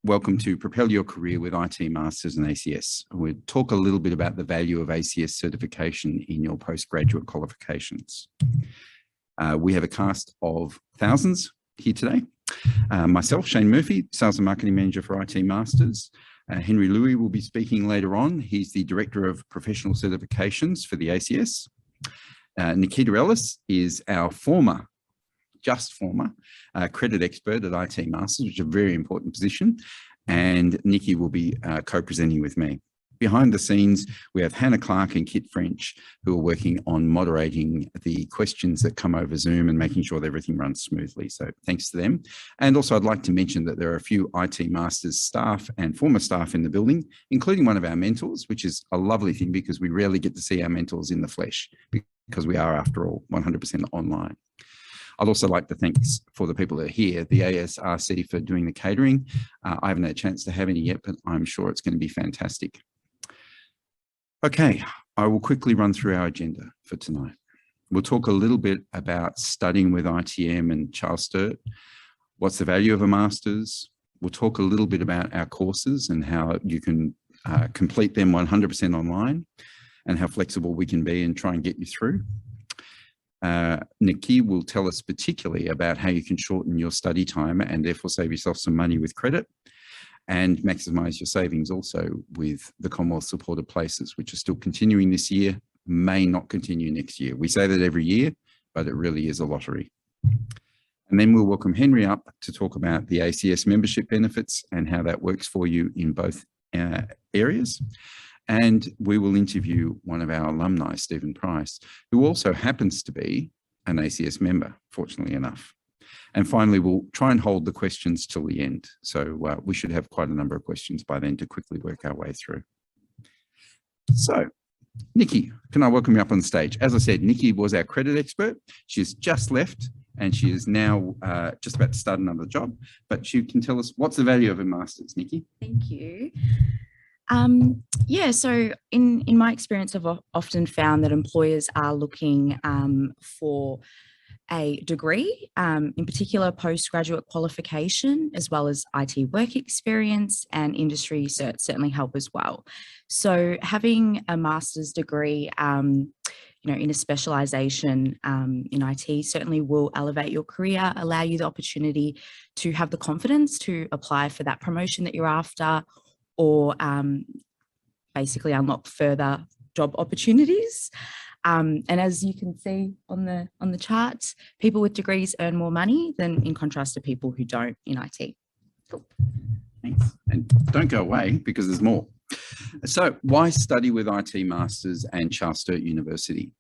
Welcome to Propel Your Career with ITMasters and ACS. We'll talk a little bit about the value of ACS certification in your postgraduate qualifications. We have a cast of thousands here today. Myself, Shane Murphy, Sales and Marketing Manager for ITMasters. Henry Louey will be speaking later on. He's the Director of Professional Certifications for the ACS. Nikita Ellis is our former credit expert at ITMasters, which is a very important position. And Nikki will be co-presenting with me. Behind the scenes, we have Hannah Clark and Kit French, who are working on moderating the questions that come over Zoom and making sure that everything runs smoothly. So thanks to them. And also I'd like to mention that there are a few ITMasters staff and former staff in the building, including one of our mentors, which is a lovely thing because we rarely get to see our mentors in the flesh because we are, after all, 100% online. I'd also like to thank for the people that are here, the ASRC for doing the catering. I haven't had a chance to have any yet, but I'm sure it's going to be fantastic. Okay, I will quickly run through our agenda for tonight. We'll talk a little bit about studying with ITM and Charles Sturt. What's the value of a master's? We'll talk a little bit about our courses and how you can complete them 100% online and how flexible we can be and try and get you through. Nikki will tell us particularly about how you can shorten your study time and therefore save yourself some money with credit and maximise your savings also with the Commonwealth supported places, which are still continuing this year, may not continue next year. We say that every year, but it really is a lottery. And then we'll welcome Henry up to talk about the ACS membership benefits and how that works for you in both areas. And we will interview one of our alumni, Stephen Price, who also happens to be an ACS member, fortunately enough. And finally, we'll try and hold the questions till the end. So we should have quite a number of questions by then to quickly work our way through. So, Nikki, can I welcome you up on stage? As I said, Nikki was our credit expert. She's just left and she is now just about to start another job, but she can tell us what's the value of a master's, Nikki? Thank you. Yeah, so in my experience, I've often found that employers are looking for a degree, in particular postgraduate qualification, as well as IT work experience, and industry certs certainly help as well. So having a master's degree, in a specialisation in IT certainly will elevate your career, allow you the opportunity to have the confidence to apply for that promotion that you're after, or basically unlock further job opportunities. And as you can see on the charts, people with degrees earn more money than in contrast to people who don't in IT. Cool. Thanks. And don't go away because there's more. So why study with ITMasters and Charles Sturt University?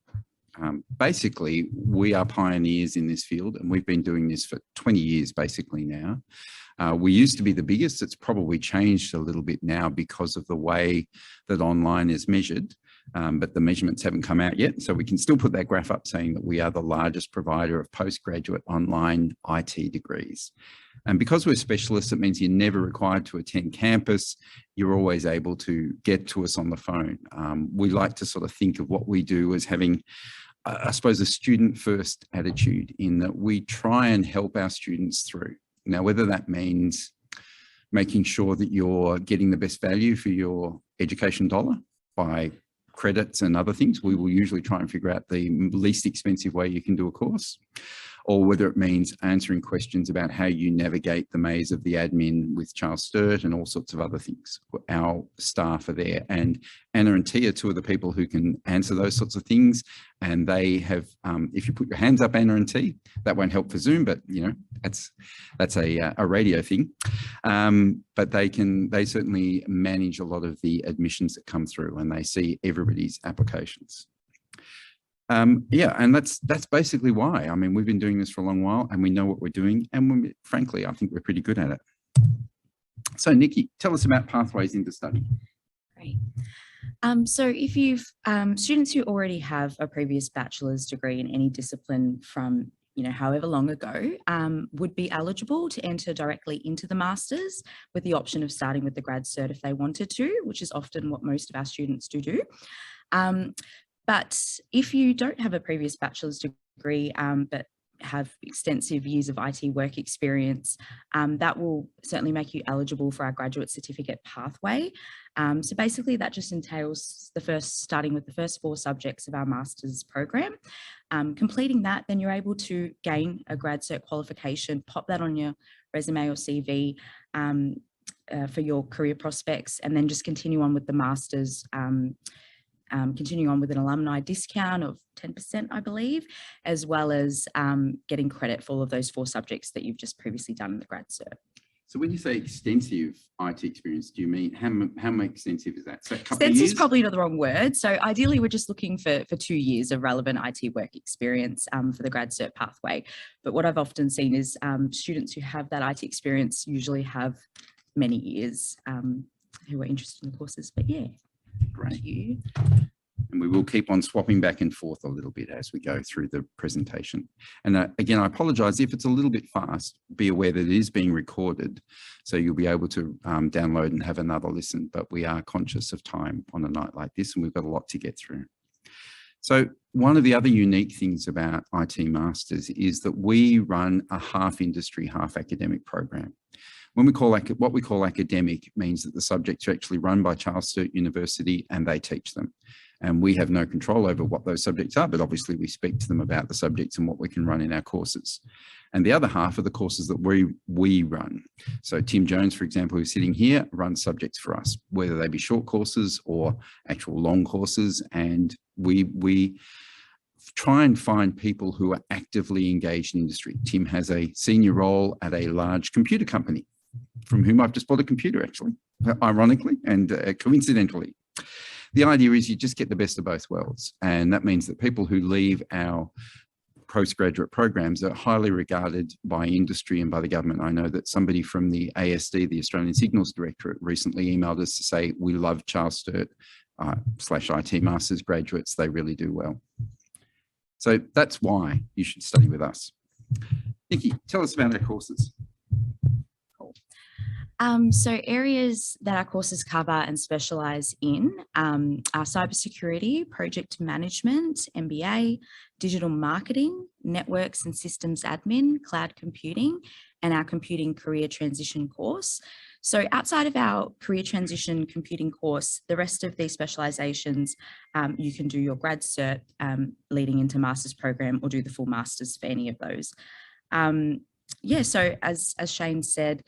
Basically, we are pioneers in this field and we've been doing this for 20 years basically now. We used to be the biggest. It's probably changed a little bit now because of the way that online is measured, but the measurements haven't come out yet. So we can still put that graph up saying that we are the largest provider of postgraduate online IT degrees. And because we're specialists, it means you're never required to attend campus. You're always able to get to us on the phone. We like to sort of think of what we do as having, I suppose, a student-first attitude in that we try and help our students through. Now, whether that means making sure that you're getting the best value for your education dollar by credits and other things, we will usually try and figure out the least expensive way you can do a course, or whether it means answering questions about how you navigate the maze of the admin with Charles Sturt and all sorts of other things. Our staff are there, and Anna and Tia are two of the people who can answer those sorts of things. And they have, if you put your hands up, Anna and T, that won't help for Zoom, but that's a radio thing. But they certainly manage a lot of the admissions that come through and they see everybody's applications. Yeah, and that's basically why. I mean, we've been doing this for a long while and we know what we're doing, and frankly, I think we're pretty good at it. So Nikki, tell us about pathways into study. Great. So if you've students who already have a previous bachelor's degree in any discipline from however long ago, would be eligible to enter directly into the masters with the option of starting with the grad cert if they wanted to, which is often what most of our students do. But if you don't have a previous bachelor's degree, but have extensive years of IT work experience, that will certainly make you eligible for our graduate certificate pathway. So basically that just entails starting with the first 4 subjects of our master's program. Completing that, then you're able to gain a grad cert qualification, pop that on your resume or CV for your career prospects, and then just continue on with the master's, continuing on with an alumni discount of 10%, I believe, as well as getting credit for all of those 4 subjects that you've just previously done in the grad cert. So when you say extensive IT experience, do you mean how much extensive is that? So a couple Extensive of years? is probably not the wrong word. So ideally, we're just looking for 2 years of relevant IT work experience for the grad cert pathway. But what I've often seen is students who have that IT experience usually have many years who are interested in the courses. But yeah. Great. And we will keep on swapping back and forth a little bit as we go through the presentation. And again, I apologise if it's a little bit fast. Be aware that it is being recorded, so you'll be able to download and have another listen. But we are conscious of time on a night like this, and we've got a lot to get through. So one of the other unique things about IT Masters is that we run a half industry, half academic program. When we call what we call academic means that the subjects are actually run by Charles Sturt University and they teach them. And we have no control over what those subjects are, but obviously we speak to them about the subjects and what we can run in our courses. And the other half are the courses that we run. So Tim Jones, for example, who's sitting here, runs subjects for us, whether they be short courses or actual long courses. And we try and find people who are actively engaged in industry. Tim has a senior role at a large computer company, from whom I've just bought a computer, actually, ironically and coincidentally. The idea is you just get the best of both worlds. And that means that people who leave our postgraduate programs are highly regarded by industry and by the government. I know that somebody from the ASD, the Australian Signals Directorate, recently emailed us to say, we love Charles Sturt / IT Masters graduates. They really do well. So that's why you should study with us. Nikki, tell us about our courses. So areas that our courses cover and specialise in are cybersecurity, project management, MBA, digital marketing, networks and systems admin, cloud computing, and our computing career transition course. So outside of our career transition computing course, the rest of these specialisations, you can do your grad cert leading into master's program or do the full master's for any of those. Yeah, so as Shane said,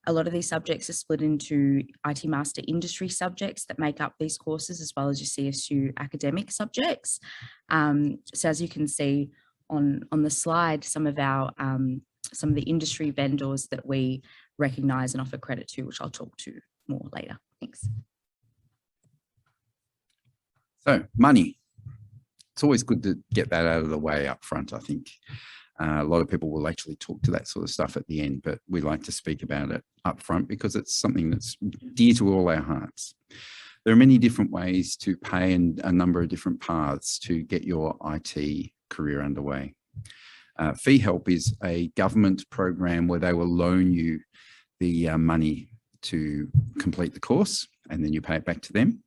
a lot of these subjects are split into IT Master industry subjects that make up these courses, as well as your CSU academic subjects. So as you can see on the slide, some of the industry vendors that we recognise and offer credit to, which I'll talk to more later. Thanks. So money. It's always good to get that out of the way up front, I think. A lot of people will actually talk to that sort of stuff at the end, but we like to speak about it up front because it's something that's dear to all our hearts. There are many different ways to pay and a number of different paths to get your IT career underway. Fee Help is a government program where they will loan you the money to complete the course and then you pay it back to them.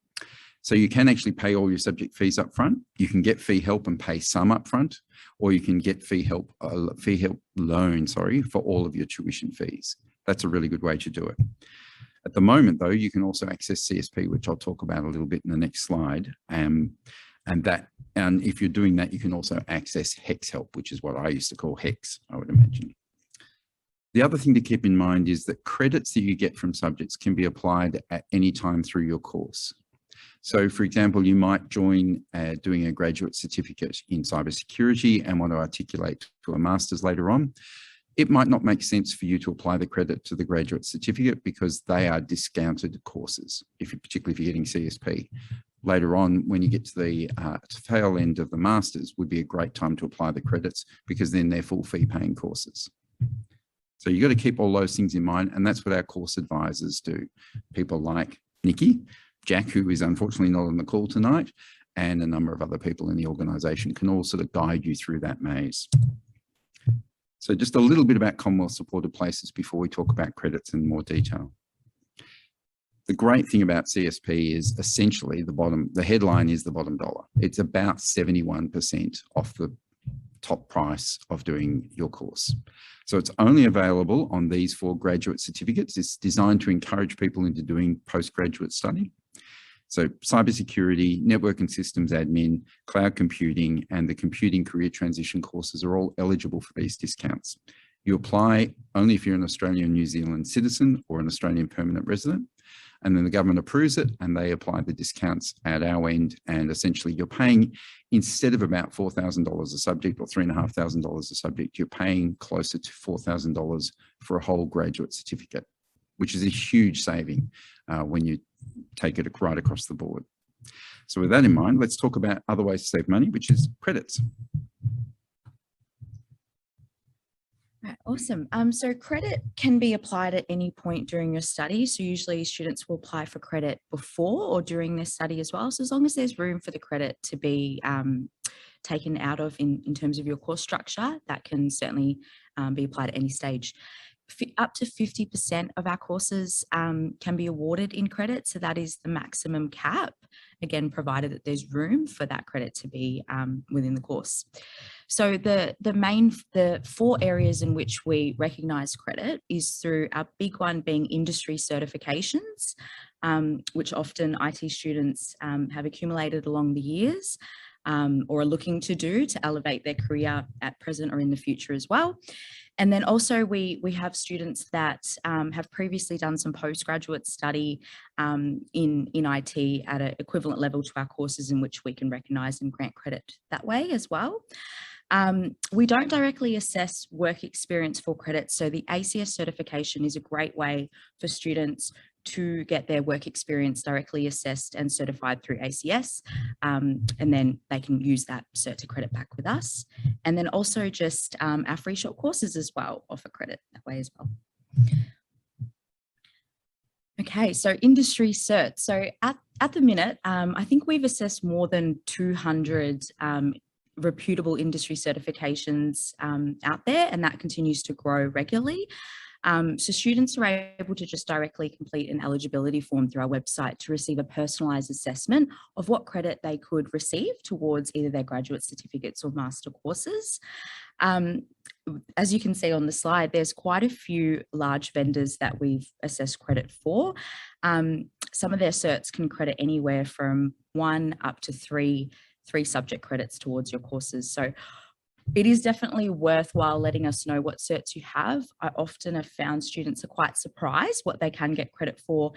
So you can actually pay all your subject fees up front. You can get Fee Help and pay some up front, or you can get Fee Help loan, for all of your tuition fees. That's a really good way to do it. At the moment, though, you can also access CSP, which I'll talk about a little bit in the next slide. And if you're doing that, you can also access HEX Help, which is what I used to call HEX, I would imagine. The other thing to keep in mind is that credits that you get from subjects can be applied at any time through your course. So, for example, you might join doing a graduate certificate in cybersecurity and want to articulate to a master's later on. It might not make sense for you to apply the credit to the graduate certificate because they are discounted courses, particularly if you're getting CSP. Later on, when you get to the tail end of the master's, would be a great time to apply the credits because then they're full fee paying courses. So you've got to keep all those things in mind, and that's what our course advisors do. People like Nikki, Jack, who is unfortunately not on the call tonight, and a number of other people in the organisation can all sort of guide you through that maze. So just a little bit about Commonwealth supported places before we talk about credits in more detail. The great thing about CSP is essentially the headline is the bottom dollar. It's about 71% off the top price of doing your course. So it's only available on these 4 graduate certificates. It's designed to encourage people into doing postgraduate study. So cybersecurity, network and systems admin, cloud computing, and the computing career transition courses are all eligible for these discounts. You apply only if you're an Australian and New Zealand citizen or an Australian permanent resident, and then the government approves it and they apply the discounts at our end. And essentially you're paying, instead of about $4,000 a subject or $3,500 a subject, you're paying closer to $4,000 for a whole graduate certificate, which is a huge saving when you take it right across the board. So with that in mind, let's talk about other ways to save money, which is credits. Right, awesome. So credit can be applied at any point during your study. So usually students will apply for credit before or during their study as well. So as long as there's room for the credit to be taken out of in terms of your course structure, that can certainly be applied at any stage. Up to 50% of our courses can be awarded in credit. So that is the maximum cap, again, provided that there's room for that credit to be within the course. So the 4 areas in which we recognise credit is through our big one being industry certifications, which often IT students have accumulated along the years or are looking to do to elevate their career at present or in the future as well. And then also we have students that have previously done some postgraduate study in IT at an equivalent level to our courses, in which we can recognise and grant credit that way as well. We don't directly assess work experience for credit, so the ACS certification is a great way for students to get their work experience directly assessed and certified through ACS, and then they can use that cert to credit back with us. And then also just our free short courses as well offer credit that way as well. Okay, so industry certs. So at the minute, I think we've assessed more than 200 reputable industry certifications out there, and that continues to grow regularly. So students are able to just directly complete an eligibility form through our website to receive a personalised assessment of what credit they could receive towards either their graduate certificates or master courses. As you can see on the slide, there's quite a few large vendors that we've assessed credit for. Some of their certs can credit anywhere from 1 up to 3 subject credits towards your courses. So it is definitely worthwhile letting us know what certs you have. I often have found students are quite surprised what they can get credit for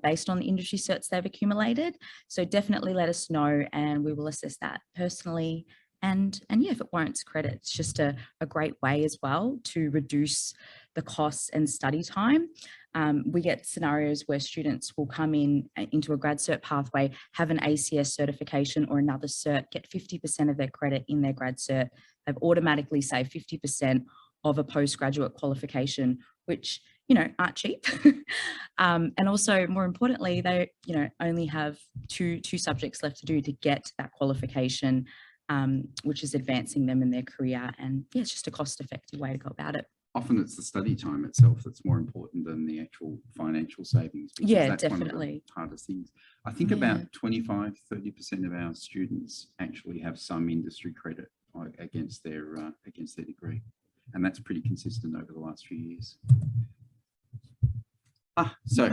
based on the industry certs they've accumulated. So definitely let us know and we will assess that personally. And yeah, if it warrants credit, it's just a great way as well to reduce the costs and study time. We get scenarios where students will come into a grad cert pathway, have an ACS certification or another cert, get 50% of their credit in their grad cert. They've automatically saved 50% of a postgraduate qualification, which, you know, aren't cheap. And also, more importantly, they, you know, only have two subjects left to do to get that qualification, which is advancing them in their career. And yeah, it's just a cost-effective way to go about it. Often it's the study time itself that's more important than the actual financial savings. Yeah, that's definitely. one of the hardest things. I think about 25–30% of our students actually have some industry credit against their degree, and that's pretty consistent over the last few years. So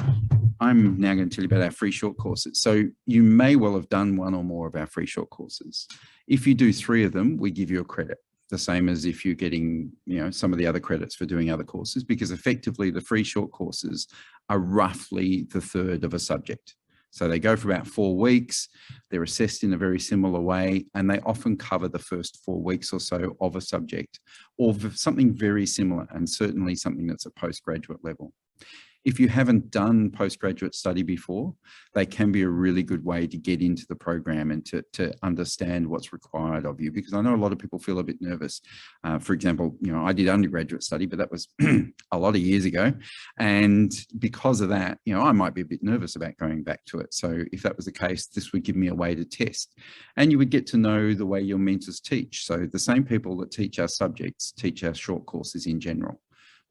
I'm now going to tell you about our free short courses. So you may well have done 1 or more of our free short courses. If you do 3 of them, we give you a credit, the same as if you're getting, you know, some of the other credits for doing other courses, because effectively the free short courses are roughly the third of a subject. So they go for about 4 weeks, they're assessed in a very similar way, and they often cover the first 4 weeks or so of a subject, or something very similar, and certainly something that's a postgraduate level. If you haven't done postgraduate study before, they can be a really good way to get into the program and to understand what's required of you, because I know a lot of people feel a bit nervous. For example, you know, I did undergraduate study, but that was a lot of years ago. And because of that, you know, I might be a bit nervous about going back to it. So if that was the case, this would give me a way to test. And you would get to know the way your mentors teach. So the same people that teach our subjects teach our short courses in general.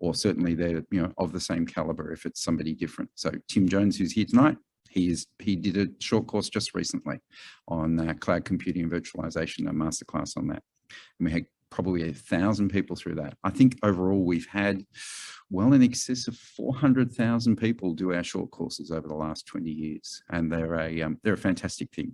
Or certainly they're, you know, of the same caliber if it's somebody different. So Tim Jones, who's here tonight, he did a short course just recently on cloud computing and virtualization, a masterclass on that. And we had probably 1,000 people through that. I think overall we've had well in excess of 400,000 people do our short courses over the last 20 years, and they're a fantastic thing.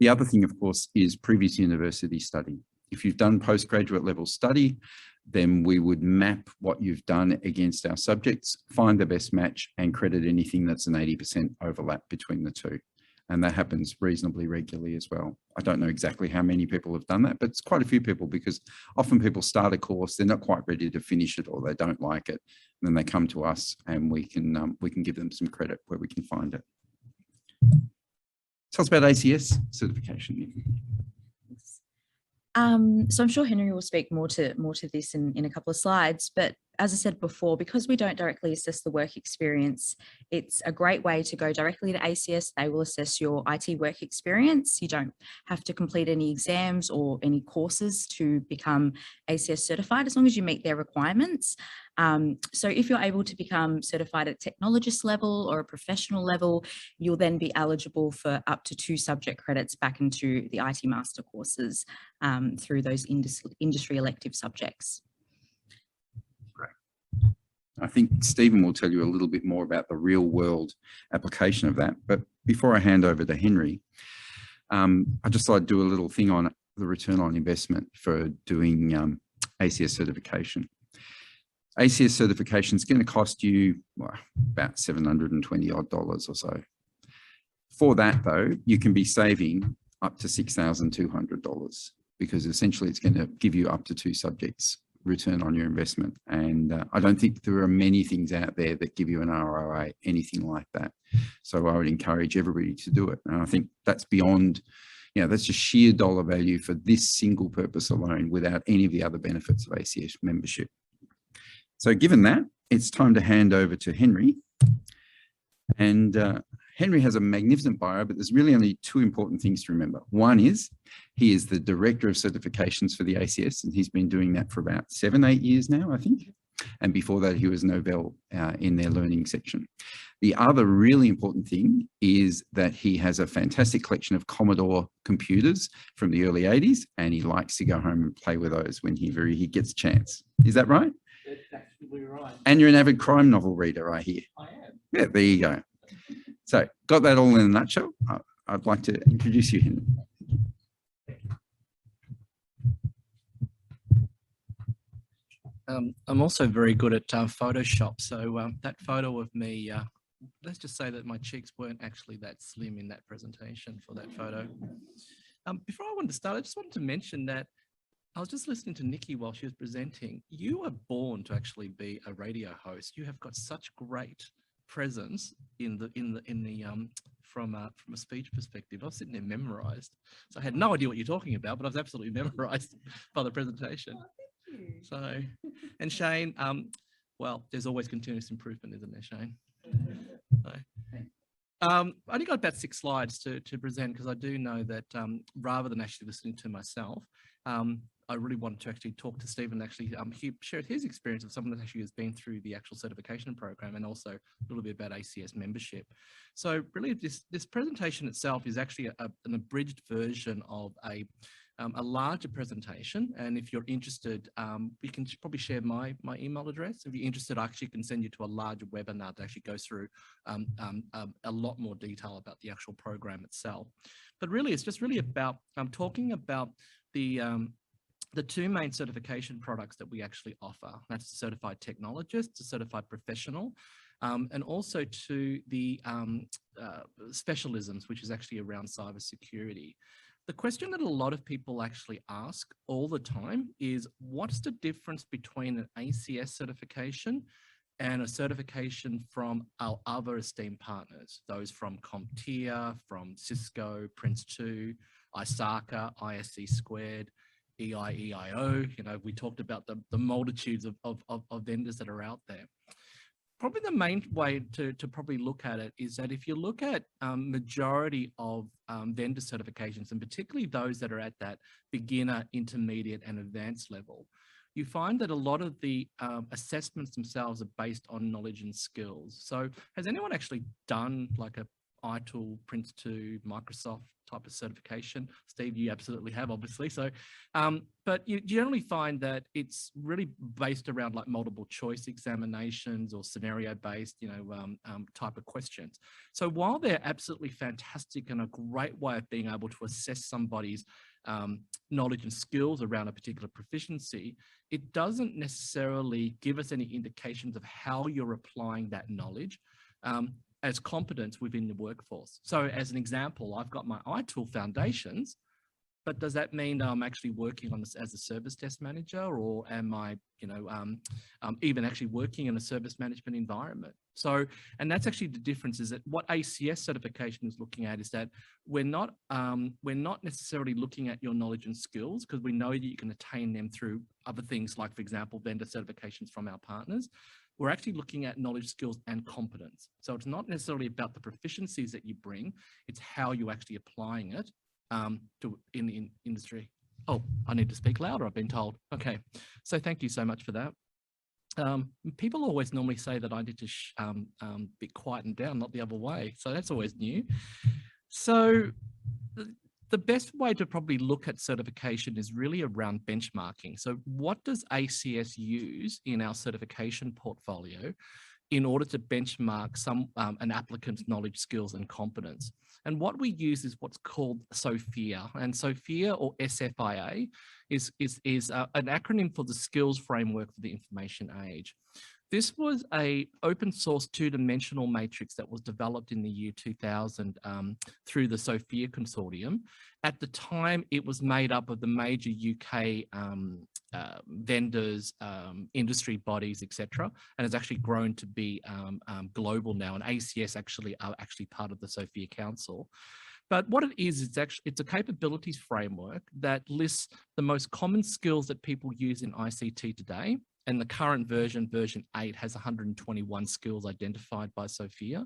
The other thing, of course, is previous university study. If you've done postgraduate level study, then we would map what you've done against our subjects, find the best match, and credit anything that's an 80% overlap between the two. And that happens reasonably regularly as well. I don't know exactly how many people have done that, but it's quite a few people, because often people start a course, they're not quite ready to finish it, or they don't like it. And then they come to us and we can give them some credit where we can find it. Tell us about ACS certification. So I'm sure Henry will speak more to this in a couple of slides, but as I said before, because we don't directly assess the work experience, it's a great way to go directly to ACS. They will assess your IT work experience. You don't have to complete any exams or any courses to become ACS certified, as long as you meet their requirements. So if you're able to become certified at technologist level or a professional level, you'll then be eligible for up to 2 subject credits back into the IT Master courses through those industry elective subjects. I think Stephen will tell you a little bit more about the real world application of that. But before I hand over to Henry, I just thought I'd do a little thing on the return on investment for doing ACS certification. ACS certification is going to cost you about $720 odd or so. For that though, you can be saving up to $6,200, because essentially it's going to give you up to 2 subjects return on your investment. And I don't think there are many things out there that give you an ROI, anything like that. So I would encourage everybody to do it. And I think that's beyond, that's just sheer dollar value for this single purpose alone, without any of the other benefits of ACS membership. So given that, it's time to hand over to Henry. And Henry has a magnificent bio, but there's really only 2 important things to remember. One is he is the Director of Certifications for the ACS, and he's been doing that for about 7-8 years now, I think. And before that, he was Novell in their learning section. The other really important thing is that he has a fantastic collection of Commodore computers from the early 80s, and he likes to go home and play with those when he gets a chance. Is that right? That's absolutely right. And you're an avid crime novel reader, I hear. I am. Yeah, there you go. So, got that all in a nutshell. I'd like to introduce you, Henry. I'm also very good at Photoshop. So that photo of me, let's just say that my cheeks weren't actually that slim in that presentation for that photo. Before I wanted to start, I just wanted to mention that I was just listening to Nikki while she was presenting. You were born to actually be a radio host. You have got such great presence from a speech perspective. I was sitting there memorized, so I had no idea what you're talking about, but I was absolutely memorized by the presentation. So, and Shane, well, there's always continuous improvement, isn't there, Shane? So, I only got about 6 slides to present, because I do know that rather than actually listening to myself, I really wanted to actually talk to Stephen, actually he shared his experience of someone that actually has been through the actual certification program, and also a little bit about ACS membership. So really this presentation itself is actually an abridged version of a larger presentation. And if you're interested, we can probably share my email address. If you're interested, I actually can send you to a larger webinar that actually goes through a lot more detail about the actual program itself. But really, it's just really about talking about the 2 main certification products that we actually offer. That's a certified technologist, a certified professional, and also to the specialisms, which is actually around cybersecurity. The question that a lot of people actually ask all the time is, what's the difference between an ACS certification and a certification from our other esteemed partners, those from CompTIA, from Cisco, Prince2, ISACA, ISC², EIEIO, we talked about the multitudes of vendors that are out there. Probably the main way to probably look at it is that if you look at majority of vendor certifications, and particularly those that are at that beginner, intermediate and advanced level, you find that a lot of the assessments themselves are based on knowledge and skills. So has anyone actually done like a ITIL, Prince2, Microsoft type of certification. Steve, you absolutely have, obviously. So, but you generally find that it's really based around like multiple choice examinations or scenario based, type of questions. So while they're absolutely fantastic and a great way of being able to assess somebody's knowledge and skills around a particular proficiency, it doesn't necessarily give us any indications of how you're applying that knowledge as competence within the workforce. So as an example, I've got my ITIL foundations, but does that mean I'm actually working on this as a service desk manager, or am I, even actually working in a service management environment? So, and that's actually the difference, is that what ACS certification is looking at is that we're not necessarily looking at your knowledge and skills, because we know that you can attain them through other things like, for example, vendor certifications from our partners. We're actually looking at knowledge, skills, and competence. So it's not necessarily about the proficiencies that you bring, it's how you're actually applying it in the industry. Oh, I need to speak louder, I've been told. Okay, so thank you so much for that. People always normally say that I need to be quietened down, not the other way. So that's always new. So the best way to probably look at certification is really around benchmarking. So what does ACS use in our certification portfolio in order to benchmark an applicant's knowledge, skills, and competence? And what we use is what's called SOPHIA. And SOPHIA, or SFIA, is an acronym for the Skills Framework for the Information Age. This was an open source two-dimensional matrix that was developed in the year 2000 through the SOPHIA Consortium. At the time, it was made up of the major UK vendors, industry bodies, etc., and has actually grown to be global now. And ACS actually are part of the SOPHIA Council. But what it is, it's a capabilities framework that lists the most common skills that people use in ICT today. And the current version 8, has 121 skills identified by SOPHIA.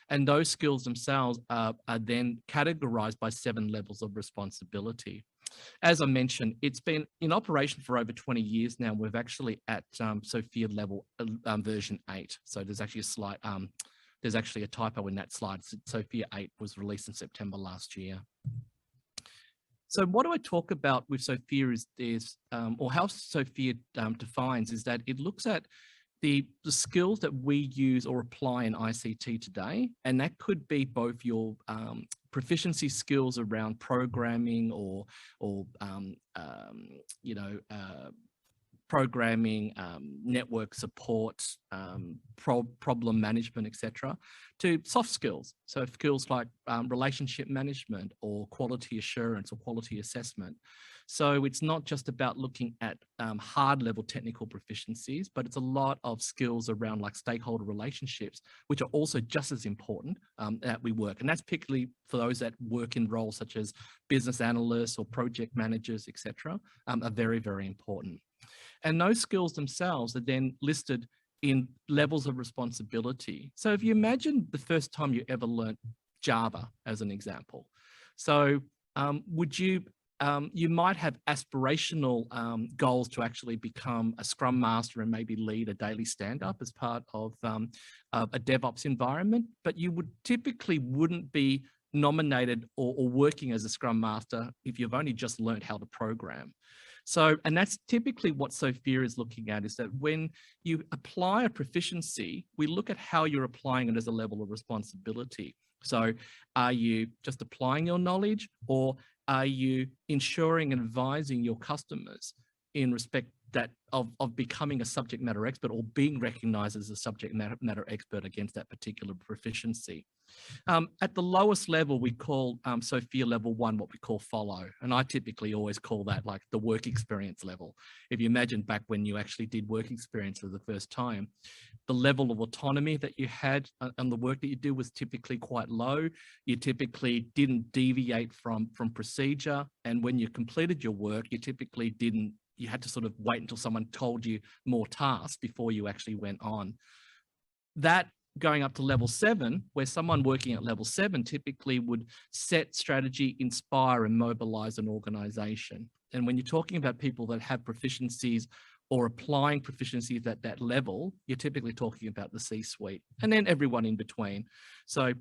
And those skills themselves are then categorized by 7 levels of responsibility. As I mentioned, it's been in operation for over 20 years now. We're actually at SOPHIA level version 8. So there's actually there's actually a typo in that slide. SOPHIA 8 was released in September last year. So what do I talk about with SOPHIA or how SOPHIA defines, is that it looks at the skills that we use or apply in ICT today, and that could be both your proficiency skills around programming or programming, network support, problem management, etc., to soft skills. So skills like relationship management or quality assurance or quality assessment. So it's not just about looking at hard level technical proficiencies, but it's a lot of skills around like stakeholder relationships, which are also just as important that we work. And that's particularly for those that work in roles such as business analysts or project managers, etc., are very, very important. And those skills themselves are then listed in levels of responsibility. So if you imagine the first time you ever learned Java as an example. So you might have aspirational goals to actually become a Scrum Master and maybe lead a daily stand-up as part of a DevOps environment, but you wouldn't be nominated or working as a Scrum Master if you've only just learned how to program. So, and that's typically what SOPHIA is looking at, is that when you apply a proficiency, we look at how you're applying it as a level of responsibility. So are you just applying your knowledge, or are you ensuring and advising your customers in respect that of becoming a subject matter expert or being recognized as a subject matter expert against that particular proficiency? At the lowest level, we call SOPHIA level 1 what we call follow. And I typically always call that like the work experience level. If you imagine back when you actually did work experience for the first time, the level of autonomy that you had and the work that you do was typically quite low. You typically didn't deviate from procedure. And when you completed your work, you had to sort of wait until someone told you more tasks before you actually went on. That going up to level 7, where someone working at level 7 typically would set strategy, inspire, and mobilize an organization. And when you're talking about people that have proficiencies or applying proficiency at that level, you're typically talking about the C-suite and then everyone in between. So,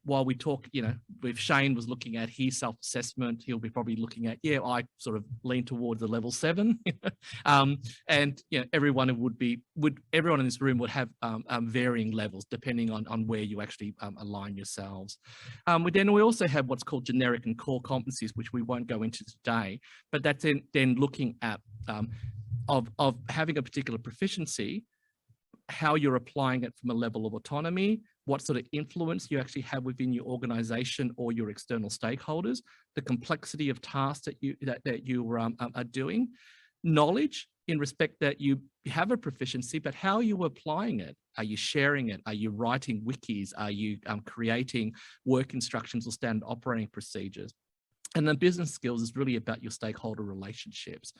while we talk, if Shane was looking at his self-assessment, he'll be probably looking at, I sort of lean towards the level 7. And, everyone everyone in this room would have varying levels depending on where you actually align yourselves. We also have what's called generic and core competencies, which we won't go into today, but that's then looking at of having a particular proficiency, how you're applying it from a level of autonomy, what sort of influence you actually have within your organization or your external stakeholders, the complexity of tasks that you are doing, knowledge in respect that you have a proficiency, but how are you applying it? Are you sharing it? Are you writing wikis? Are you creating work instructions or standard operating procedures? And then business skills is really about your stakeholder relationships.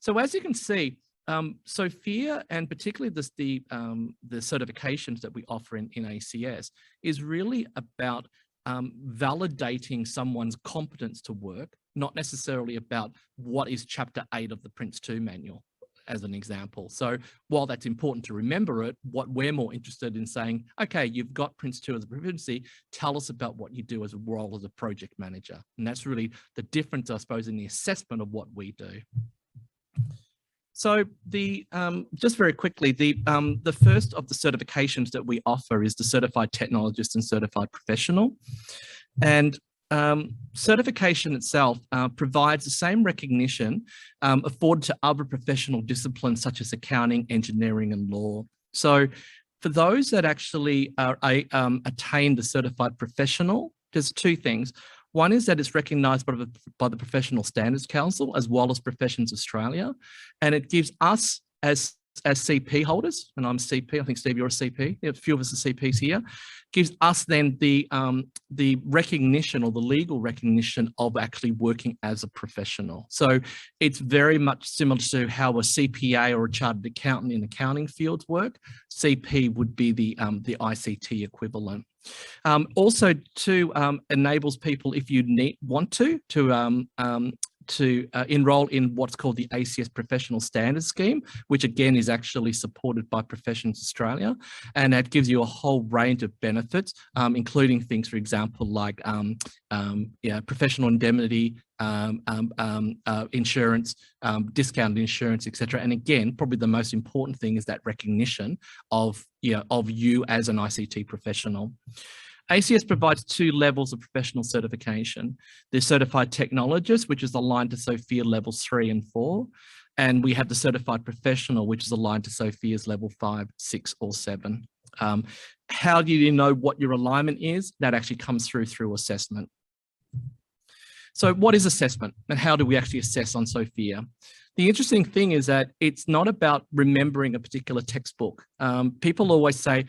So as you can see, SOPHIA, and particularly the certifications that we offer in ACS, is really about validating someone's competence to work, not necessarily about what is chapter 8 of the Prince 2 manual, as an example. So while that's important to remember it, what we're more interested in saying, okay, you've got Prince 2 as a proficiency, tell us about what you do as a role as a project manager. And that's really the difference, I suppose, in the assessment of what we do. So just very quickly, the first of the certifications that we offer is the Certified Technologist and Certified Professional. And certification itself provides the same recognition afforded to other professional disciplines such as accounting, engineering, and law. So for those that actually attain the Certified Professional, there's two things. One is that it's recognised by the Professional Standards Council as well as Professions Australia, and it gives us as CP holders, and I'm a CP, I think Steve, you're a CP, a few of us are CPs here, gives us then the recognition or the legal recognition of actually working as a professional. So it's very much similar to how a CPA or a chartered accountant in accounting fields work. CP would be the ICT equivalent. Also enables people, if you want to enroll in what's called the ACS Professional Standards Scheme, which again is actually supported by Professions Australia, and that gives you a whole range of benefits, including things, for example, like professional indemnity, insurance, discounted insurance, etc. And again, probably the most important thing is that recognition of you as an ICT professional. ACS provides 2 levels of professional certification. The Certified Technologist, which is aligned to SOPHIA levels 3 and 4. And we have the Certified Professional, which is aligned to SOPHIA's level 5, 6, or 7. How do you know what your alignment is? That actually comes through assessment. So what is assessment and how do we actually assess on SOPHIA? The interesting thing is that it's not about remembering a particular textbook. People always say,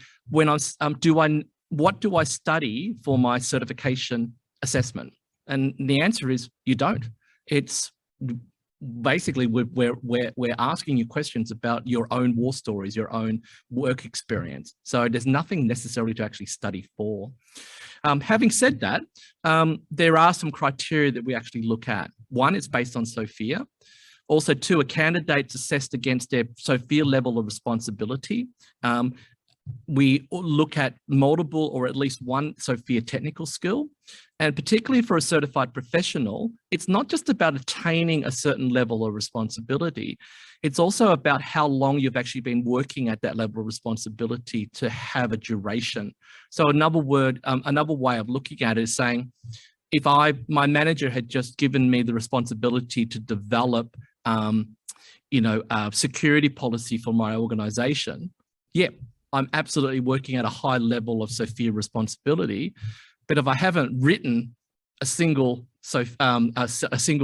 what do I study for my certification assessment? And the answer is you don't. It's basically we're asking you questions about your own war stories, your own work experience. So there's nothing necessarily to actually study for. Having said that, there are some criteria that we actually look at. One, it's based on SOPHIA. Also, 2, a candidate's assessed against their SOPHIA level of responsibility. We look at multiple or at least one SOPHIA technical skill. And particularly for a certified professional, it's not just about attaining a certain level of responsibility. It's also about how long you've actually been working at that level of responsibility to have a duration. So another way of looking at it is saying, if my manager had just given me the responsibility to develop, security policy for my organization, I'm absolutely working at a high level of SOPHIA responsibility. But if I haven't written a single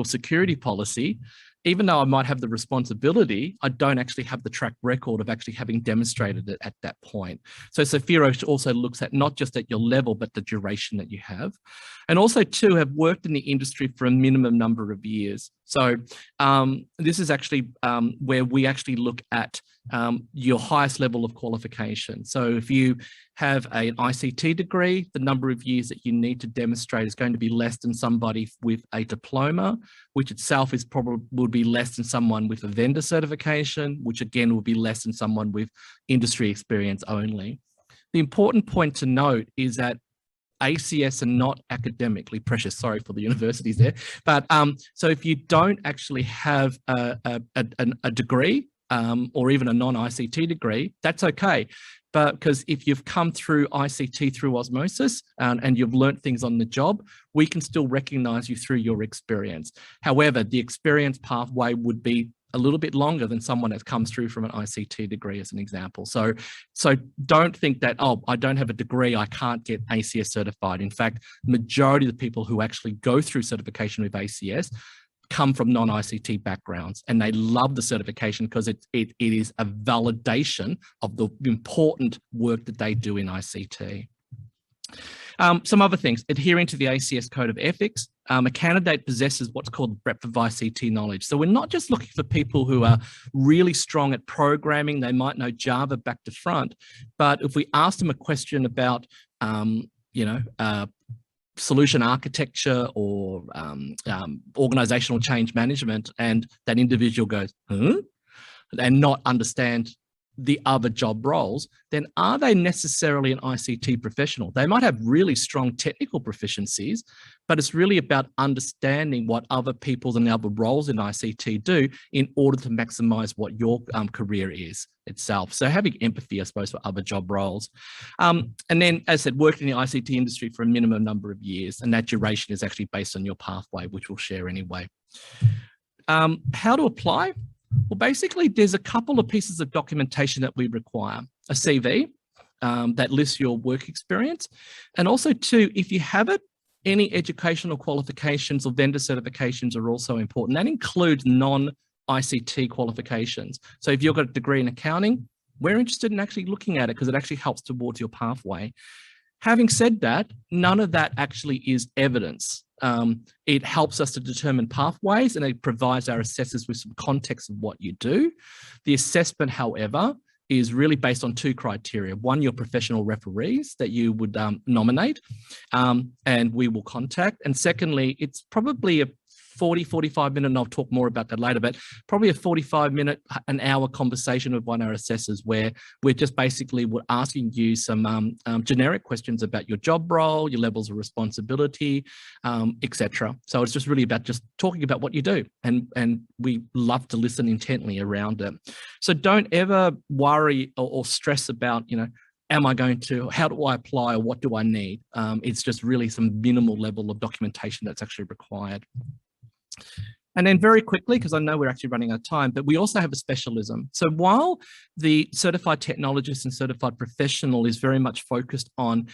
security policy, even though I might have the responsibility, I don't actually have the track record of actually having demonstrated it at that point. So SOPHIA also looks at not just at your level, but the duration that you have. And also 2, have worked in the industry for a minimum number of years. So this is actually where we actually look at your highest level of qualification. So if you have an ICT degree, the number of years that you need to demonstrate is going to be less than somebody with a diploma, which itself is probably would be less than someone with a vendor certification, which again will be less than someone with industry experience only. The important point to note is that ACS are not academically precious. Sorry for the universities there. But so if you don't actually have a degree or even a non-ICT degree, that's okay. But because if you've come through ICT through osmosis and you've learnt things on the job, we can still recognize you through your experience. However, the experience pathway would be a little bit longer than someone that comes through from an ICT degree, as an example. So don't think that, oh, I don't have a degree, I can't get ACS certified. In fact, majority of the people who actually go through certification with ACS come from non-ICT backgrounds, and they love the certification because it is a validation of the important work that they do in ICT. Some other things: adhering to the ACS Code of Ethics. A candidate possesses what's called the breadth of ICT knowledge. So we're not just looking for people who are really strong at programming, they might know Java back to front, but if we ask them a question about, solution architecture or organizational change management, and that individual goes, huh? And not understand the other job roles, then are they necessarily an ICT professional? They might have really strong technical proficiencies, but it's really about understanding what other people's and other roles in ICT do in order to maximize what your career is itself. So having empathy, I suppose, for other job roles. And then, as I said, working in the ICT industry for a minimum number of years, and that duration is actually based on your pathway, which we'll share anyway. How to apply? Well, basically, there's a couple of pieces of documentation that we require. A CV that lists your work experience. And also, too, if you have it, any educational qualifications or vendor certifications are also important. That includes non-ICT qualifications. So if you've got a degree in accounting, we're interested in actually looking at it because it actually helps towards your pathway. Having said that, none of that actually is evidence. It helps us to determine pathways, and it provides our assessors with some context of what you do. The assessment, however, is really based on two criteria. One, your professional referees that you would nominate and we will contact. And secondly, it's probably a 45 minute, and I'll talk more about that later, but probably a 45-minute, an hour conversation with one of our assessors where we're just basically asking you some generic questions about your job role, your levels of responsibility, etc. So it's just really about just talking about what you do, and we love to listen intently around it. So don't ever worry or stress about, am I going to, how do I apply, or what do I need? It's just really some minimal level of documentation that's actually required. And then very quickly, because I know we're actually running out of time, but we also have a specialism. So while the certified technologist and certified professional is very much focused on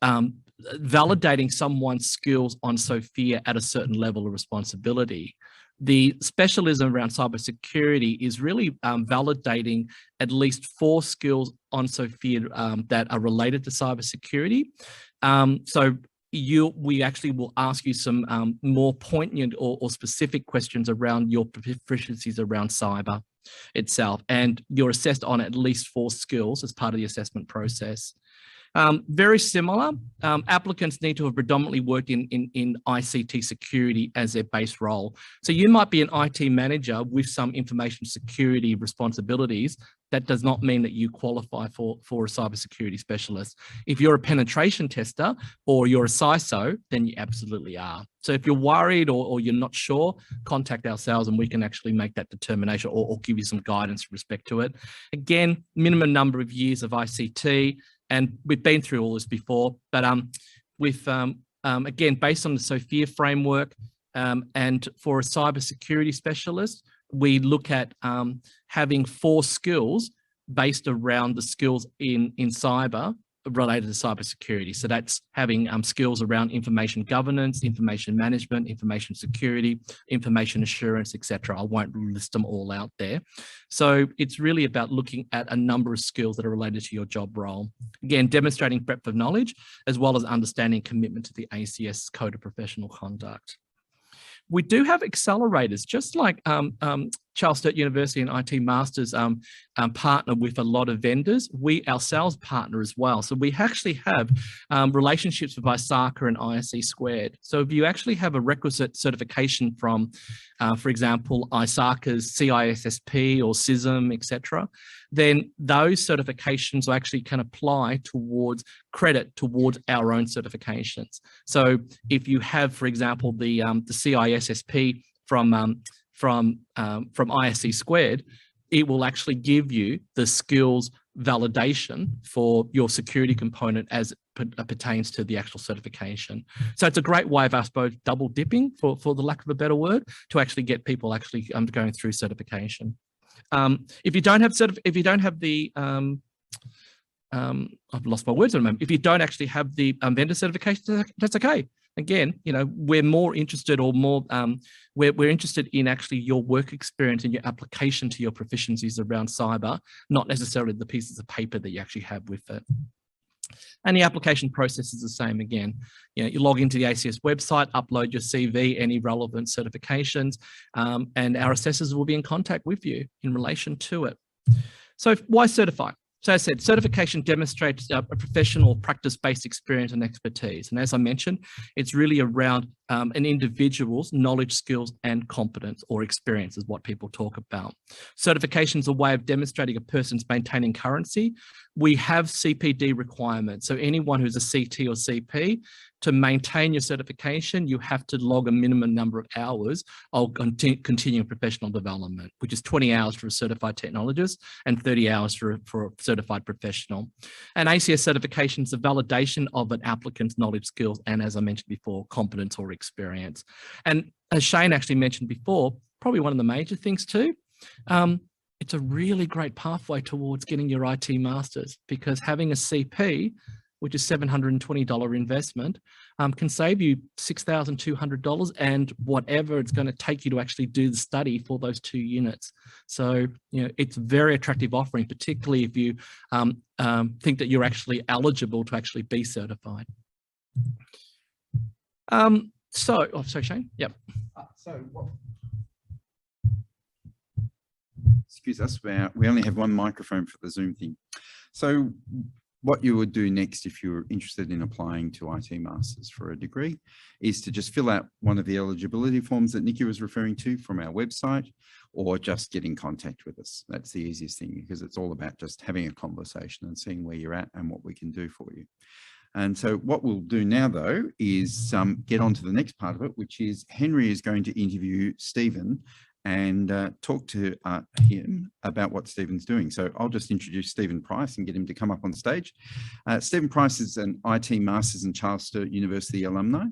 validating someone's skills on SOPHIA at a certain level of responsibility, the specialism around cybersecurity is really validating at least 4 skills on SOPHIA that are related to cybersecurity. We actually will ask you some more poignant or specific questions around your proficiencies around cyber itself, and you're assessed on at least 4 skills as part of the assessment process. Very similar, applicants need to have predominantly worked in ICT security as their base role. So you might be an IT manager with some information security responsibilities. That does not mean that you qualify for a cybersecurity specialist. If you're a penetration tester or you're a CISO, then you absolutely are. So if you're worried or you're not sure, contact ourselves and we can actually make that determination or give you some guidance with respect to it. Again, minimum number of years of ICT, and we've been through all this before, but again, based on the SOPHIA framework, and for a cybersecurity specialist, we look at having 4 skills based around the skills in cyber related to cybersecurity. So that's having skills around information governance, information management, information security, information assurance, etc. I won't list them all out there. So it's really about looking at a number of skills that are related to your job role. Again, demonstrating breadth of knowledge, as well as understanding commitment to the ACS Code of Professional Conduct. We do have accelerators, just like Charles Sturt University and IT Masters partner with a lot of vendors. We ourselves partner as well. So we actually have relationships with ISACA and ISE Squared. So if you actually have a requisite certification from, for example, ISACA's CISSP or CISM, etc., then those certifications actually can apply towards credit towards our own certifications. So if you have, for example, the CISSP from ISE Squared, it will actually give you the skills validation for your security component as it pertains to the actual certification. So it's a great way of, I suppose, double dipping, for the lack of a better word, to actually get people actually going through certification. If you don't have the I've lost my words at the moment. If you don't actually have the vendor certification, that's okay. Again, you know, we're more interested, or more, we're interested in actually your work experience and your application to your proficiencies around cyber, not necessarily the pieces of paper that you actually have with it. And the application process is the same again. You know, you log into the ACS website, upload your CV, any relevant certifications, and our assessors will be in contact with you in relation to it. So why certify? So as I said, certification demonstrates a professional practice-based experience and expertise. And as I mentioned, it's really around an individual's knowledge, skills, and competence, or experience is what people talk about. Certification is a way of demonstrating a person's maintaining currency. We have CPD requirements. So anyone who's a CT or CP, to maintain your certification, you have to log a minimum number of hours of continuing professional development, which is 20 hours for a certified technologist and 30 hours for a certified professional. And ACS certification is a validation of an applicant's knowledge, skills, and, as I mentioned before, competence or experience. And as Shane actually mentioned before, probably one of the major things too, it's a really great pathway towards getting your IT Masters, because having a CP, which is $720 investment, can save you $6,200 and whatever it's going to take you to actually do the study for those 2 units. So, you know, it's a very attractive offering, particularly if you think that you're actually eligible to actually be certified. Sorry, Shane. Yep. Excuse us, we only have one microphone for the Zoom thing. So what you would do next if you're interested in applying to IT Masters for a degree is to just fill out one of the eligibility forms that Nikki was referring to from our website, or just get in contact with us. That's the easiest thing, because it's all about just having a conversation and seeing where you're at and what we can do for you. And so what we'll do now, though, is get on to the next part of it, which is Henry is going to interview Stephen and talk to him about what Stephen's doing. So I'll just introduce Stephen Price and get him to come up on stage. Stephen Price is an IT Masters and Charles Sturt University alumni.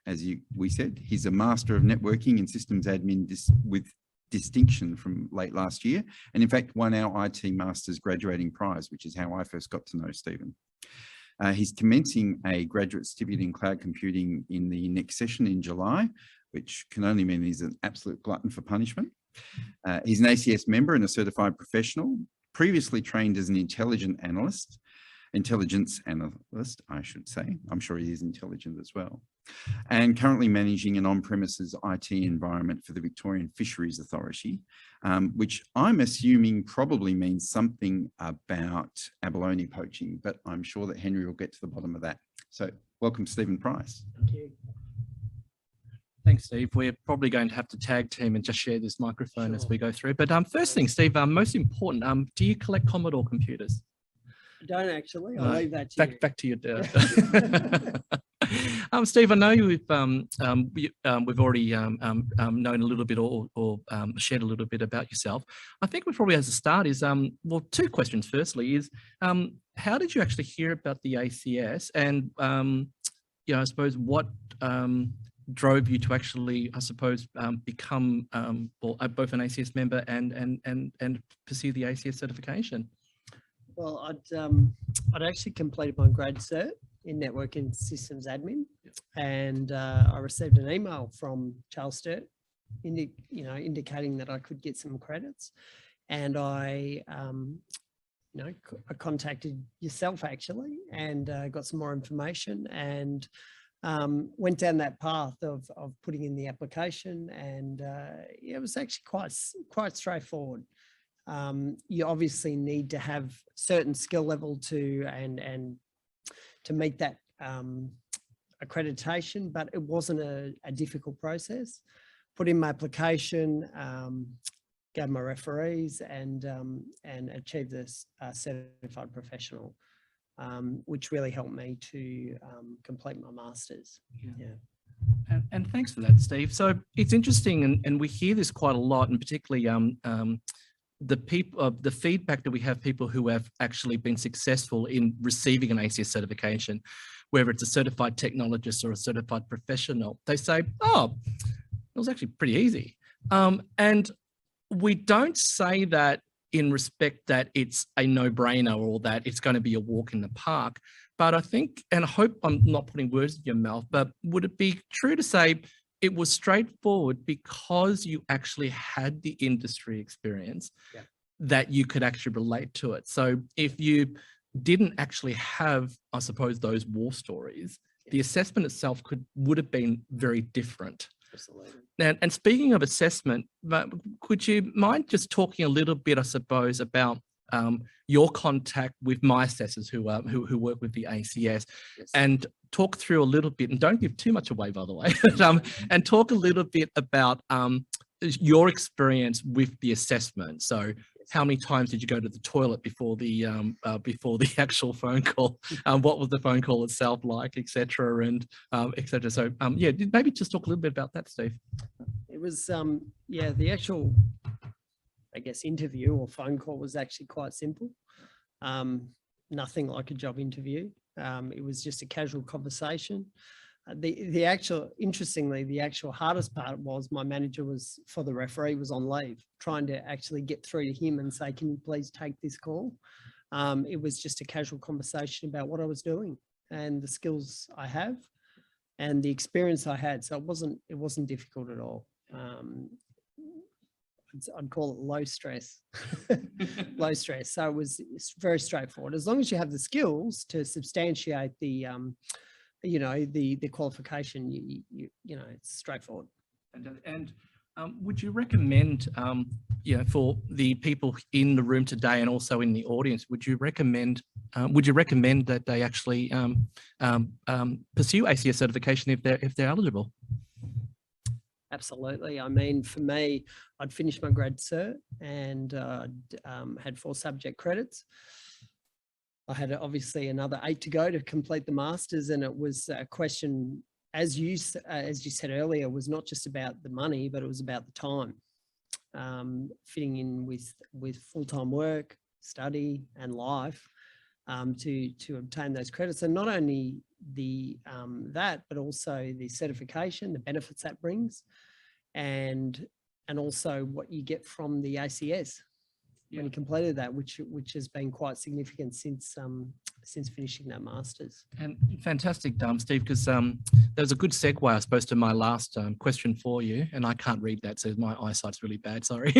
As we said, he's a Master of Networking and Systems Admin with distinction from late last year, and in fact won our IT Masters graduating prize, which is how I first got to know Stephen. He's commencing a graduate certificate in cloud computing in the next session in July, which can only mean he's an absolute glutton for punishment. He's an ACS member and a certified professional, previously trained as an intelligence analyst, I should say. I'm sure he is intelligent as well. And currently managing an on-premises IT environment for the Victorian Fisheries Authority, which I'm assuming probably means something about abalone poaching, but I'm sure that Henry will get to the bottom of that. So welcome, Stephen Price. Thank you. Thanks, Steve. We're probably going to have to tag team and just share this microphone as we go through. But first thing, Steve, most important, do you collect Commodore computers? I don't actually. I'll leave that to you. Back to your dad. Steve, I know we've already known a little bit or shared a little bit about yourself. I think we probably, as a start, is well, 2 questions. Firstly, is how did you actually hear about the ACS, and you know, I suppose what drove you to actually, I suppose, become both an ACS member and pursue the ACS certification? Well, I'd actually completed my grad cert in network and systems admin, and I received an email from Charles Sturt, indicating that I could get some credits, and I contacted yourself actually, and got some more information, and went down that path of putting in the application, and it was actually quite straightforward. You obviously need to have certain skill level and to meet that accreditation, but it wasn't a difficult process. Put in my application, gave my referees, and achieved this certified professional, which really helped me to complete my masters. Yeah. And thanks for that, Steve. So it's interesting, and we hear this quite a lot, and particularly the feedback that we have people who have actually been successful in receiving an ACS certification, whether it's a certified technologist or a certified professional, they say, oh, it was actually pretty easy. And we don't say that in respect that it's a no-brainer or that it's going to be a walk in the park. But I think, and I hope I'm not putting words in your mouth, but would it be true to say it was straightforward because you actually had the industry experience that you could actually relate to it? So if you didn't actually have, I suppose, those war stories, the assessment itself would have been very different. Absolutely. And speaking of assessment, could you mind just talking a little bit, I suppose, about your contact with my assessors who work with the ACS, and talk through a little bit, and don't give too much away, by the way, and talk a little bit about your experience with the assessment. So how many times did you go to the toilet before the actual phone call? What was the phone call itself like, etc., and etc. So yeah, maybe just talk a little bit about that, Steve. It was yeah, the actual, I guess, interview or phone call was actually quite simple. Nothing like a job interview. It was just a casual conversation. Interestingly, the actual hardest part was my manager for the referee was on leave, trying to actually get through to him and say, can you please take this call? It was just a casual conversation about what I was doing and the skills I have and the experience I had. So it wasn't difficult at all. I'd call it low stress, low stress. So it's very straightforward. As long as you have the skills to substantiate the, the qualification, you know, it's straightforward. And would you recommend, for the people in the room today and also in the audience, would you recommend that they actually pursue ACS certification if they're eligible? Absolutely. I mean, for me, I'd finished my grad cert and had 4 subject credits. I had obviously another 8 to go to complete the masters, and it was a question, as you said earlier, was not just about the money, but it was about the time, fitting in with full-time work, study, and life to obtain those credits. And not only that, but also the certification, the benefits that brings, and also what you get from the ACS when you completed that, which has been quite significant since finishing that masters. And fantastic, Steve, because there's a good segue, I suppose, to my last question for you, and I can't read that, so my eyesight's really bad. Sorry.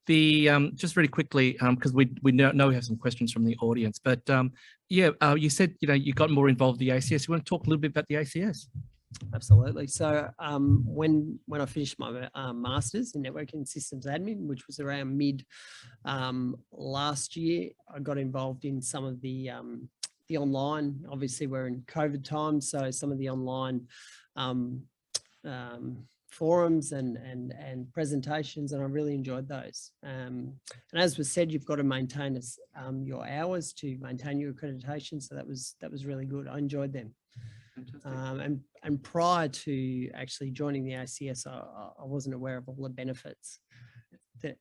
Just really quickly, because we know we have some questions from the audience, but you said you got more involved with the ACS. You want to talk a little bit about the ACS? Absolutely. So when I finished my masters in networking systems admin, which was around mid last year, I got involved in some of the online. Obviously, we're in COVID times, so some of the online forums and presentations, and I really enjoyed those. And as was said, you've got to maintain your hours to maintain your accreditation. So that was really good. I enjoyed them. And prior to actually joining the ACS, I wasn't aware of all the benefits that,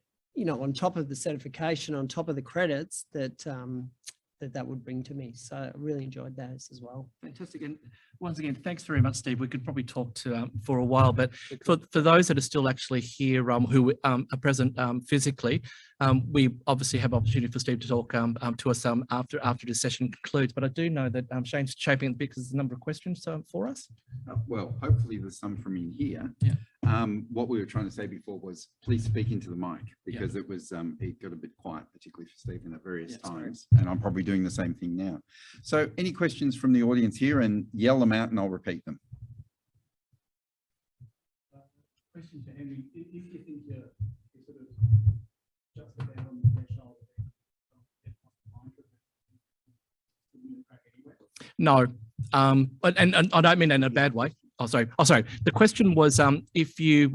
on top of the certification, on top of the credits that would bring to me. So I really enjoyed those as well. Fantastic. And once again, thanks very much, Steve. We could probably talk to for a while, but for those that are still actually here who are present physically, we obviously have opportunity for Steve to talk to us after the session concludes. But I do know that Shane's shaping it because there's a number of questions for us. Well, hopefully there's some from in here. Yeah. what we were trying to say before was please speak into the mic, because it was it got a bit quiet, particularly for Stephen at various times, and I'm probably doing the same thing now. So any questions from the audience here, and yell them out and I'll repeat them. Question to Henry: if you think you're sort of just about on the threshold No, and I don't mean that in a bad way. Oh, sorry. The question was, if you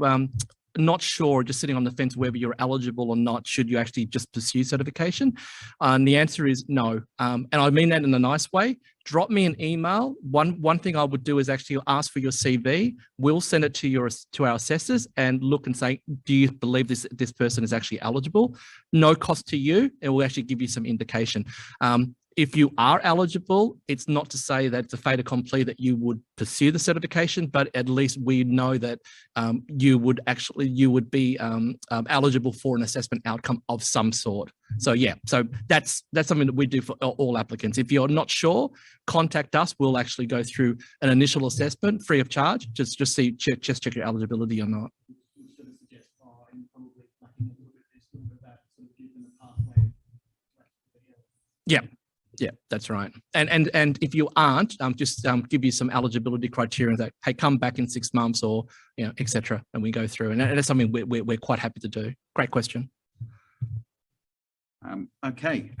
not sure, just sitting on the fence whether you're eligible or not, should you actually just pursue certification? And the answer is no. And I mean that in a nice way. Drop me an email. One thing I would do is actually ask for your CV. We'll send it to our assessors and look and say, do you believe this person is actually eligible? No cost to you. It will actually give you some indication. If you are eligible, it's not to say that it's a fait accompli that you would pursue the certification, but at least we know that you would be eligible for an assessment outcome of some sort. So yeah, so that's something that we do for all applicants. If you're not sure, contact us. We'll actually go through an initial assessment free of charge. Just check your eligibility or not. Yeah. Yeah, that's right. And if you aren't, just give you some eligibility criteria that, hey, come back in 6 months, or, you know, etc. And we go through, and that's something we're quite happy to do. Great question. Okay,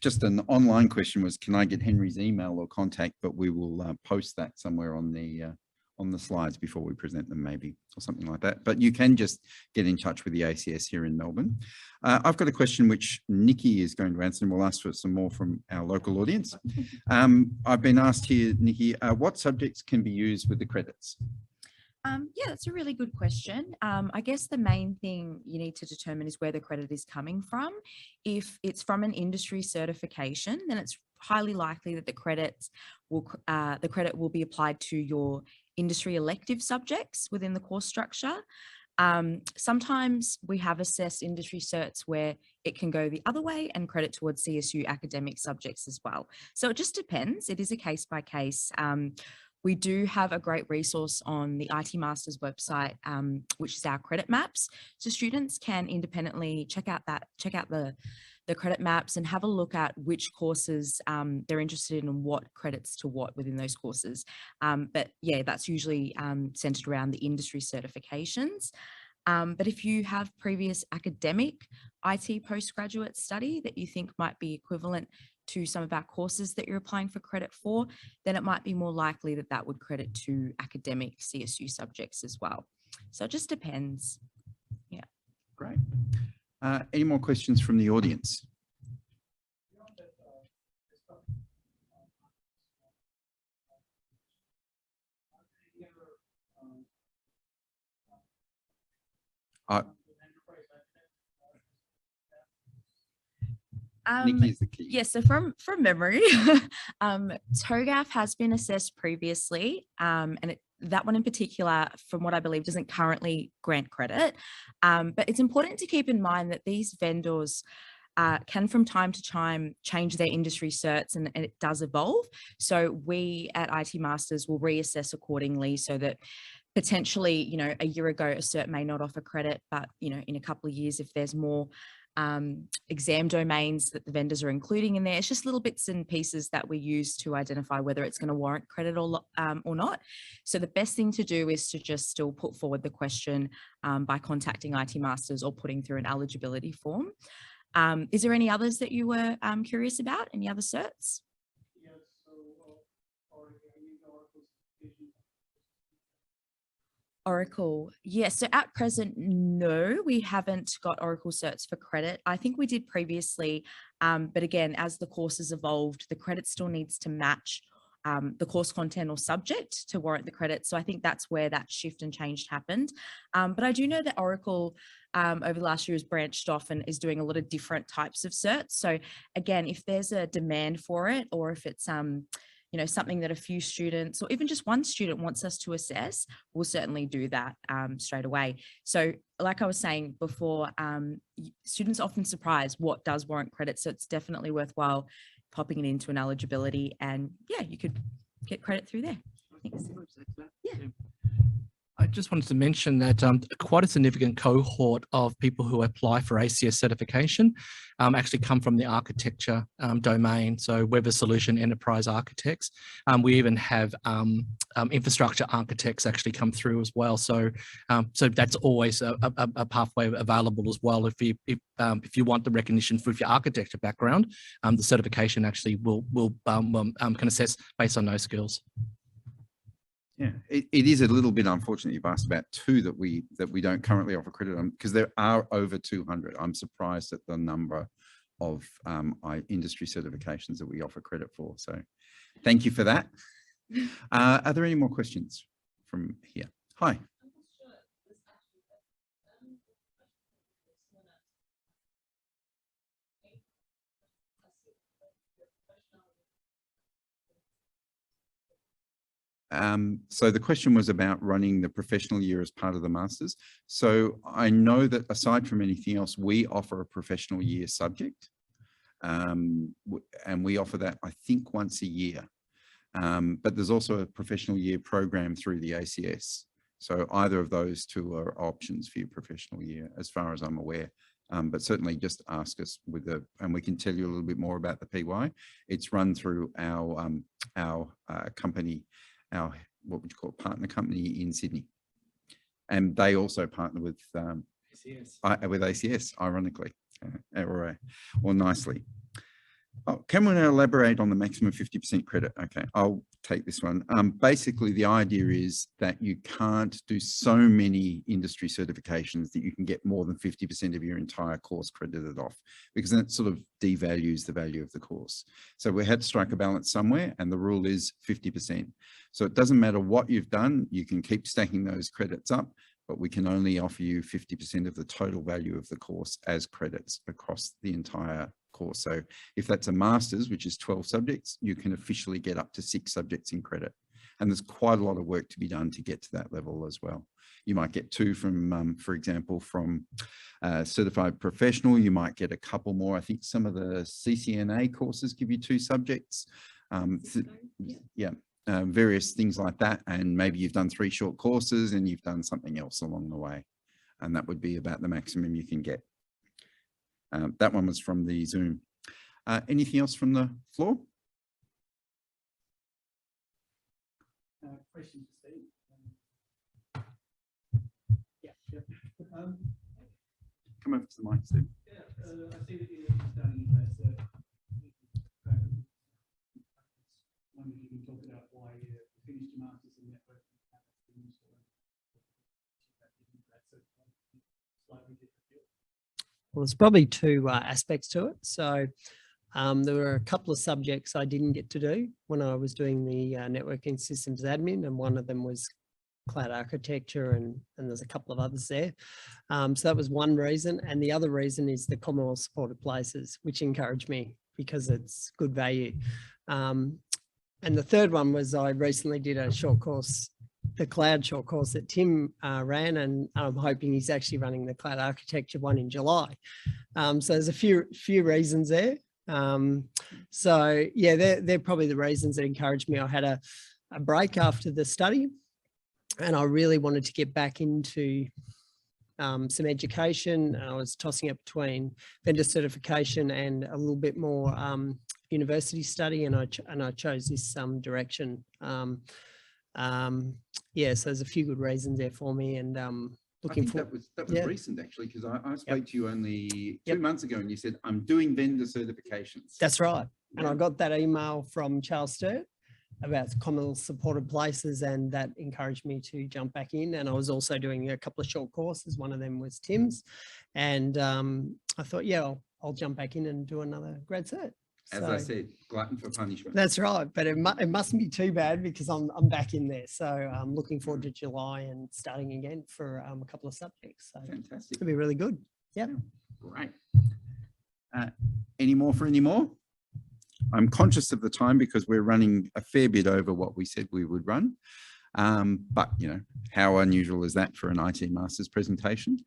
just an online question was, can I get Henry's email or contact? But we will post that somewhere on the slides before we present them, maybe, or something like that. But you can just get in touch with the ACS here in Melbourne. I've got a question which Nikki is going to answer, and we'll ask for some more from our local audience. I've been asked here, Nikki, what subjects can be used with the credits? Yeah, that's a really good question. I guess the main thing you need to determine is where the credit is coming from. If it's from an industry certification, then it's highly likely that the credit will be applied to your industry elective subjects within the course structure. Sometimes we have assessed industry certs where it can go the other way and credit towards CSU academic subjects as well. So it just depends. It is a case by case. We do have a great resource on the ITMasters website, which is our credit maps. So students can independently check out the credit maps and have a look at which courses they're interested in and what credits to what within those courses. But yeah, that's usually centered around the industry certifications. But if you have previous academic IT postgraduate study that you think might be equivalent to some of our courses that you're applying for credit for, then it might be more likely that that would credit to academic CSU subjects as well. So it just depends. Yeah. Great. Any more questions from the audience? Nikki is the key. Yes, so from memory, Togaf has been assessed previously, and that one in particular, from what I believe, doesn't currently grant credit. But it's important to keep in mind that these vendors can from time to time change their industry certs, and it does evolve. So we at ITMasters will reassess accordingly, so that potentially, you know, a year ago a cert may not offer credit, but, you know, in a couple of years, if there's more exam domains that the vendors are including in there, it's just little bits and pieces that we use to identify whether it's going to warrant credit or not. So the best thing to do is to just still put forward the question by contacting ITMasters or putting through an eligibility form. Is there any others that you were curious about? Any other certs? Oracle, yes. So at present, no, we haven't got Oracle certs for credit. I think we did previously, but again, as the course has evolved, the credit still needs to match the course content or subject to warrant the credit. So I think that's where that shift and change happened. But I do know that Oracle over the last year has branched off and is doing a lot of different types of certs. So again, if there's a demand for it, or if it's you know, something that a few students or even just one student wants us to assess, we'll certainly do that straight away. So like I was saying before, students are often surprised what does warrant credit. So it's definitely worthwhile popping it into an eligibility, and yeah, you could get credit through there. Thanks. Yeah. just wanted to mention that quite a significant cohort of people who apply for ACS certification actually come from the architecture domain. So Weber Solution Enterprise Architects. We even have infrastructure architects actually come through as well. So so that's always a pathway available as well. If you want the recognition for your architecture background, the certification actually will can assess based on those skills. Yeah, it is a little bit unfortunate you've asked about two that we don't currently offer credit on, because there are over 200. I'm surprised at the number of industry certifications that we offer credit for. So thank you for that. Are there any more questions from here? Hi. So the question was about running the professional year as part of the Masters. So I know that aside from anything else, we offer a professional year subject. And we offer that, I think, once a year. But there's also a professional year program through the ACS. So either of those two are options for your professional year, as far as I'm aware. But certainly just ask us and we can tell you a little bit more about the PY. It's run through our company, our, what would you call it, partner company in Sydney. And they also partner with ACS, ironically, or nicely. Oh, can we now elaborate on the maximum 50% credit? Okay, I'll take this one. Basically, the idea is that you can't do so many industry certifications that you can get more than 50% of your entire course credited off, because that sort of devalues the value of the course. So we had to strike a balance somewhere, and the rule is 50%. So it doesn't matter what you've done, you can keep stacking those credits up, but we can only offer you 50% of the total value of the course as credits across the entire course. So if that's a master's, which is 12 subjects, you can officially get up to 6 subjects in credit. And there's quite a lot of work to be done to get to that level as well. You might get 2 from, for example, from certified professional. You might get a couple more. I think some of the CCNA courses give you 2 subjects. Various things like that. And maybe you've done 3 short courses and you've done something else along the way. And that would be about the maximum you can get. That one was from the Zoom. Anything else from the floor? Question for Steve. Come over to the mic, Steve. I see that you're studying class. Wondering if you can talk about why you finished your Masters in networking. Slightly different field. Well, there's probably 2 aspects to it. So there were a couple of subjects I didn't get to do when I was doing the networking systems admin, and one of them was cloud architecture, and there's a couple of others there. So that was one reason. And the other reason is the Commonwealth supported places, which encouraged me because it's good value. And the third one was I recently did a short course, the cloud short course that Tim ran, and I'm hoping he's actually running the cloud architecture one in July. So there's a few reasons there. So yeah, they're probably the reasons that encouraged me. I had a break after the study, and I really wanted to get back into some education. I was tossing up between vendor certification and a little bit more university study, and I chose this direction. Yeah, so there's a few good reasons there for me, and looking forward. That was recent, actually, because I spoke to you only 2 months ago, and you said, I'm doing vendor certifications. That's right. And I got that email from Charles Sturt about Commonwealth supported places, and that encouraged me to jump back in. And I was also doing a couple of short courses. One of them was Tim's, and I thought, yeah, I'll jump back in and do another grad cert. As I said, glutton for punishment. That's right, but it mustn't be too bad because I'm back in there. So I'm looking forward to July and starting again for a couple of subjects. So fantastic. It'll be really good. Yeah. Great. Any more for any more? I'm conscious of the time because we're running a fair bit over what we said we would run. But you know, how unusual is that for an IT Masters presentation?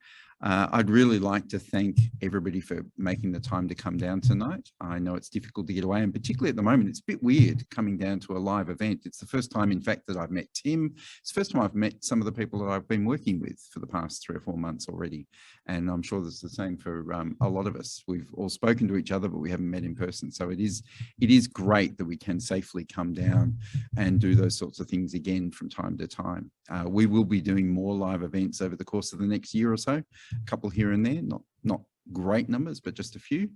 I'd really like to thank everybody for making the time to come down tonight. I know it's difficult to get away, and particularly at the moment, it's a bit weird coming down to a live event. It's the first time, in fact, that I've met Tim. It's the first time I've met some of the people that I've been working with for the past 3 or 4 months already. And I'm sure that's the same for a lot of us. We've all spoken to each other, but we haven't met in person. So it is great that we can safely come down and do those sorts of things again from time to time. We will be doing more live events over the course of the next year or so. A couple here and there, not great numbers, but just a few.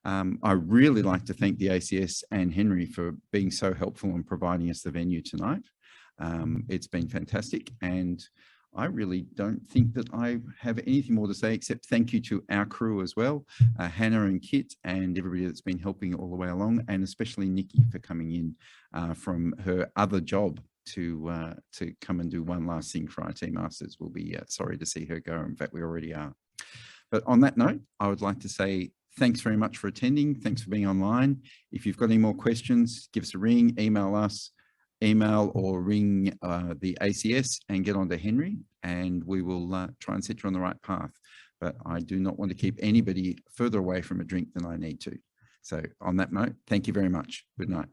I really like to thank the ACS and Henry for being so helpful and providing us the venue tonight. It's been fantastic, and I really don't think that I have anything more to say except thank you to our crew as well, Hannah and Kit and everybody that's been helping all the way along, and especially Nikki for coming in from her other job to come and do one last thing for ITMasters. We'll be sorry to see her go. In fact, we already are. But on that note, I would like to say thanks very much for attending. Thanks for being online. If you've got any more questions, give us a ring, email us, email or ring the ACS and get on to Henry, and we will try and set you on the right path. But I do not want to keep anybody further away from a drink than I need to. So on that note, thank you very much. Good night.